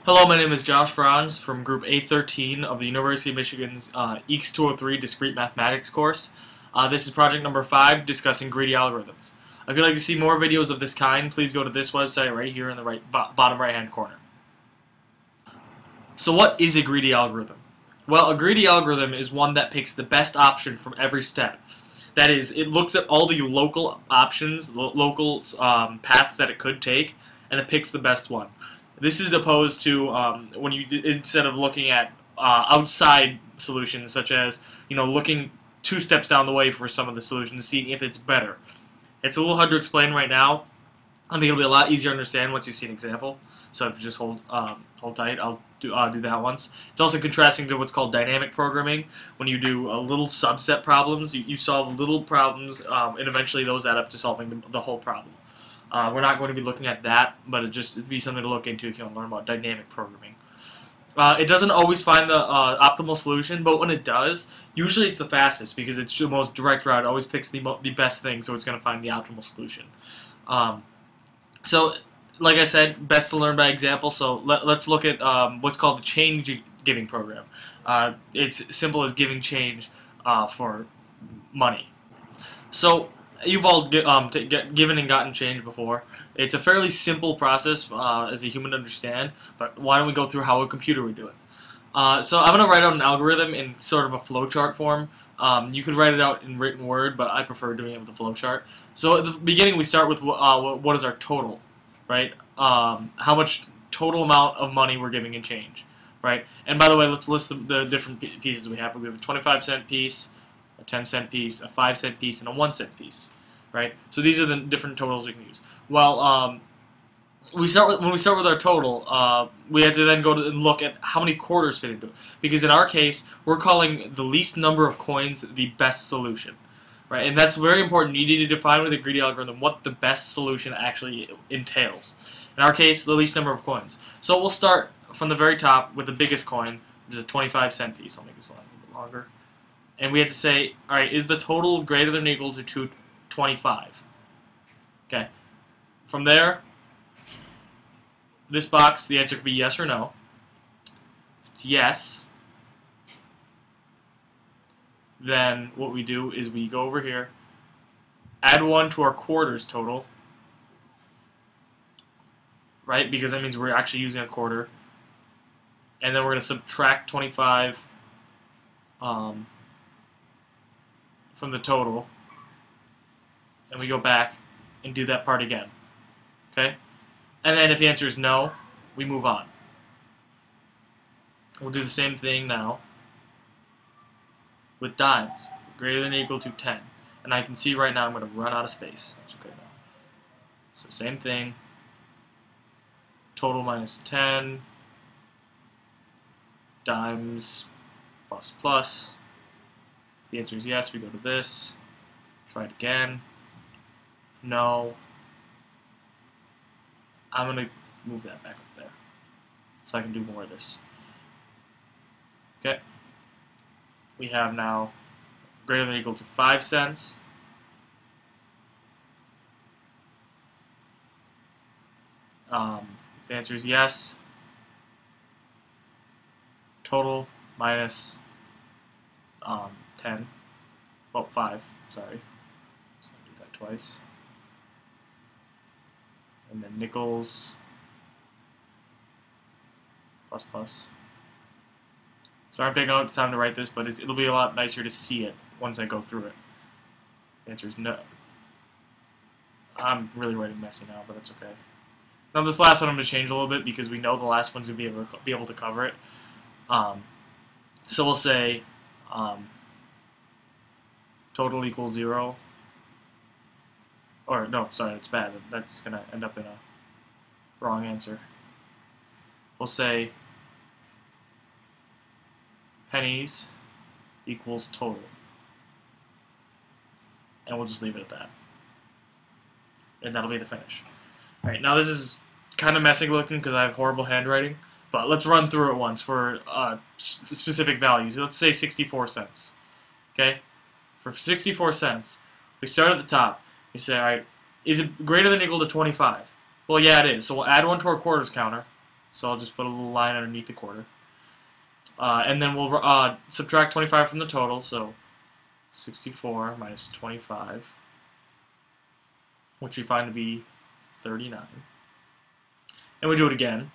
Hello, my name is Josh Franz from Group A13 of the University of Michigan's EECS 203 Discrete Mathematics course. This is project number 5, discussing greedy algorithms. If you'd like to see more videos of this kind, please go to this website right here in the bottom right-hand corner. So what is a greedy algorithm? Well, a greedy algorithm is one that picks the best option from every step. That is, it looks at all the local options, local paths that it could take, and it picks the best one. This is opposed to when you, instead of looking at outside solutions, such as looking 2 steps down the way for some of the solutions, seeing if it's better. It's a little hard to explain right now. I think it'll be a lot easier to understand once you see an example. So if you just hold tight, I'll do that once. It's also contrasting to what's called dynamic programming. When you do little subset problems, you solve little problems, and eventually those add up to solving the whole problem. We're not going to be looking at that, but it'd be something to look into if you want to learn about dynamic programming. It doesn't always find the optimal solution, but when it does, usually it's the fastest because it's the most direct route. It always picks the best thing, so it's going to find the optimal solution. So, like I said, best to learn by example. So let's look at what's called the change giving program. It's simple as giving change for money. So you've all given and gotten change before. It's a fairly simple process as a human to understand, but why don't we go through how a computer would do it? So I'm going to write out an algorithm in sort of a flowchart form. You could write it out in written word, but I prefer doing it with a flowchart. So at the beginning we start with what is our total, right? How much total amount of money we're giving in change, right? And by the way, let's list the different pieces we have. We have a 25-cent piece, a 10-cent piece, a 5-cent piece, and a 1-cent piece, right? So these are the different totals we can use. Well, when we start with our total, we have to then go and look at how many quarters fit into it. Because in our case, we're calling the least number of coins the best solution, right? And that's very important. You need to define with a greedy algorithm what the best solution actually entails. In our case, the least number of coins. So we'll start from the very top with the biggest coin, which is a 25-cent piece. I'll make this a little bit longer. And we have to say, all right, is the total greater than or equal to 225? Okay. From there, this box, the answer could be yes or no. If it's yes, then what we do is we go over here, add 1 to our quarters total, right? Because that means we're actually using a quarter. And then we're going to subtract 25 from the total. And we go back and do that part again. Okay? And then if the answer is no, we move on. We'll do the same thing now with dimes, greater than or equal to 10. And I can see right now I'm going to run out of space. That's okay now. So same thing. Total minus 10. Dimes plus plus. If the answer is yes, we go to this. Try it again. No. I'm going to move that back up there so I can do more of this. Okay. We have now greater than or equal to 5 cents. If the answer is yes, total minus 10. Well, 5, sorry. So I'll do that twice. And then nickels plus plus. Sorry I'm taking a lot of time to write this, but it'll be a lot nicer to see it once I go through it. The answer is no. I'm really writing messy now, but that's okay. Now this last one I'm going to change a little bit because we know the last one's going to be able to cover it. So we'll say total equals 0. Or, no, sorry, it's bad. That's going to end up in a wrong answer. We'll say pennies equals total. And we'll just leave it at that. And that'll be the finish. Alright, now this is kind of messy looking because I have horrible handwriting. But let's run through it once for specific values. Let's say 64 cents. Okay? For 64 cents, we start at the top. We say, alright, is it greater than or equal to 25? Well, yeah, it is. So we'll add 1 to our quarters counter. So I'll just put a little line underneath the quarter. And then we'll subtract 25 from the total, so 64 minus 25, which we find to be 39. And we do it again.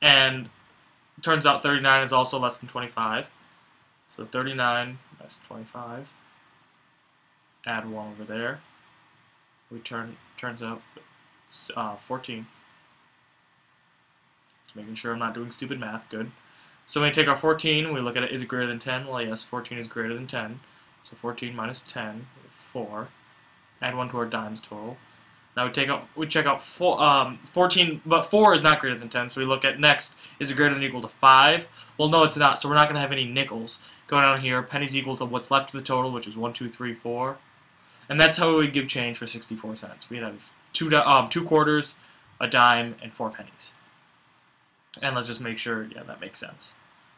And it turns out 39 is also less than 25. So 39 minus 25. Add 1 over there. Turns out 14. Just making sure I'm not doing stupid math. Good. So when we take our 14, we look at it, is it greater than 10? Well, yes, 14 is greater than 10. So 14 minus 10, 4. Add 1 to our dimes total. Now we check out 14, but 4 is not greater than 10, so we look at next, is it greater than or equal to 5? Well, no, it's not, so we're not going to have any nickels. Going down here, pennies equal to what's left of the total, which is 1, 2, 3, 4. And that's how we would give change for 64 cents. We'd have 2 quarters, a dime, and 4 pennies. And let's just make sure, yeah, that makes sense.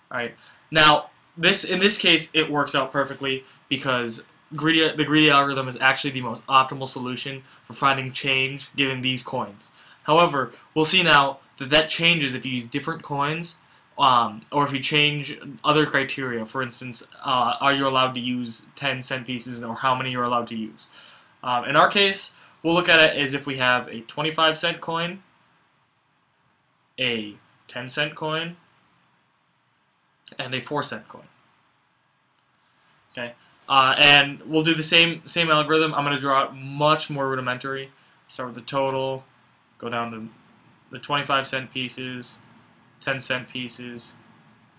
All right. Now, in this case, it works out perfectly because the greedy algorithm is actually the most optimal solution for finding change given these coins. However, we'll see now that changes if you use different coins or if you change other criteria. For instance, are you allowed to use 10-cent pieces or how many you're allowed to use? In our case, we'll look at it as if we have a 25-cent coin, a 10-cent coin, and a 4-cent coin. Okay, and we'll do the same algorithm. I'm going to draw it much more rudimentary. Start with the total, go down to the 25-cent pieces, 10-cent pieces,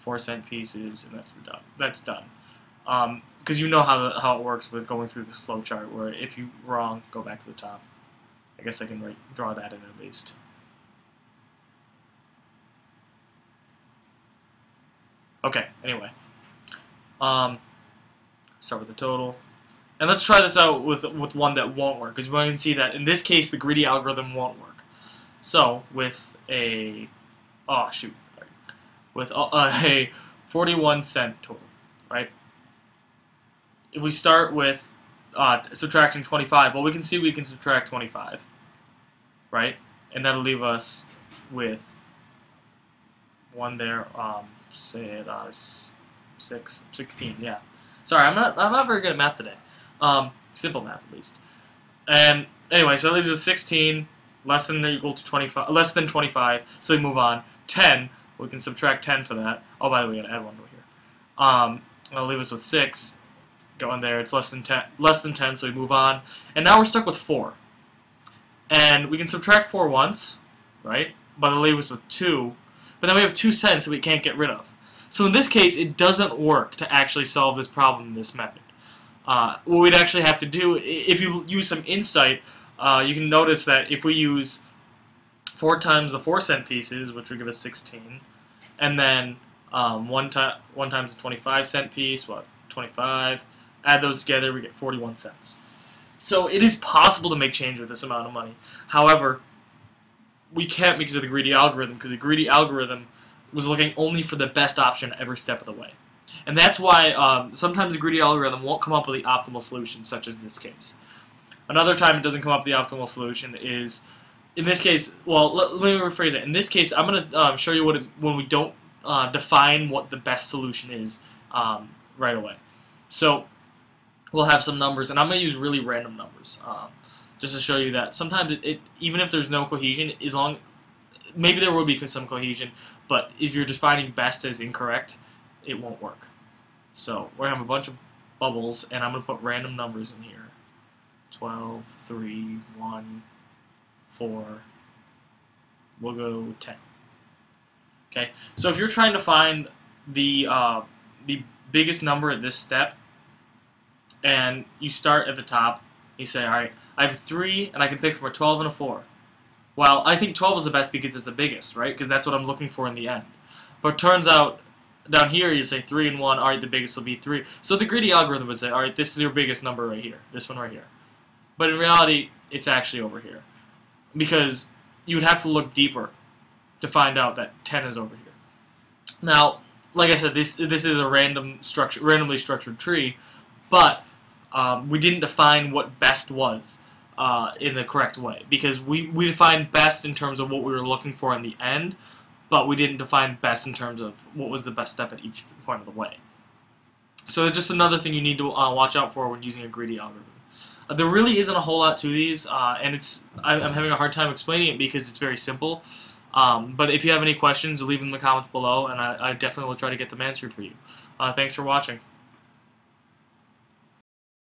4-cent pieces, and that's done. Because you know how it works with going through this flow chart, where if you're wrong, go back to the top. I guess I can draw that in at least. Okay, anyway. Start with the total. And let's try this out with one that won't work, because we can see that in this case the greedy algorithm won't work. So with a with a 41-cent total, right? If we start with subtracting 25, well, we can see we can subtract 25, right? And that'll leave us with one there. Say it 16. Yeah. Sorry, I'm not very good at math today. Simple math at least. And anyway, so that leaves us 16, less than or equal to 25, less than 25. So we move on. 10, we can subtract 10 for that. Oh, by the way, we gotta add 1 over here. That'll leave us with 6. Go in there. It's less than 10. So we move on. And now we're stuck with 4. And we can subtract 4 once, right? But it'll leave us with 2. But then we have 2 cents that we can't get rid of. So in this case, it doesn't work to actually solve this problem in this method. What we'd actually have to do, if you use some insight, you can notice that if we use 4 times the 4-cent pieces, which would give us 16, and then 1 times the 25-cent piece, 25, add those together, we get 41 cents. So it is possible to make change with this amount of money. However, we can't because of the greedy algorithm, because the greedy algorithm was looking only for the best option every step of the way. And that's why sometimes the greedy algorithm won't come up with the optimal solution, such as this case. Another time it doesn't come up with the optimal solution is, in this case, well, let me rephrase it. In this case, I'm going to show you when we don't define what the best solution is right away. So we'll have some numbers, and I'm going to use really random numbers just to show you that sometimes even if there's no cohesion, maybe there will be some cohesion, but if you're defining best as incorrect, it won't work. So we're going to have a bunch of bubbles, and I'm going to put random numbers in here. 12, 3, 1, 4, we'll go 10. Okay, so if you're trying to find the biggest number at this step, and you start at the top, you say, all right, I have 3, and I can pick from a 12 and a 4. Well, I think 12 is the best because it's the biggest, right? Because that's what I'm looking for in the end. But it turns out, down here, you say 3 and 1, all right, the biggest will be 3. So the greedy algorithm would say, all right, this is your biggest number right here, this one right here. But in reality, it's actually over here. Because you would have to look deeper to find out that 10 is over here. Now, like I said, this is a randomly structured tree, but we didn't define what best was. in the correct way, because we defined best in terms of what we were looking for in the end, but we didn't define best in terms of what was the best step at each point of the way. So just another thing you need to watch out for when using a greedy algorithm. There really isn't a whole lot to these, and I'm having a hard time explaining it because it's very simple. But if you have any questions, leave them in the comments below, and I definitely will try to get them answered for you. Thanks for watching.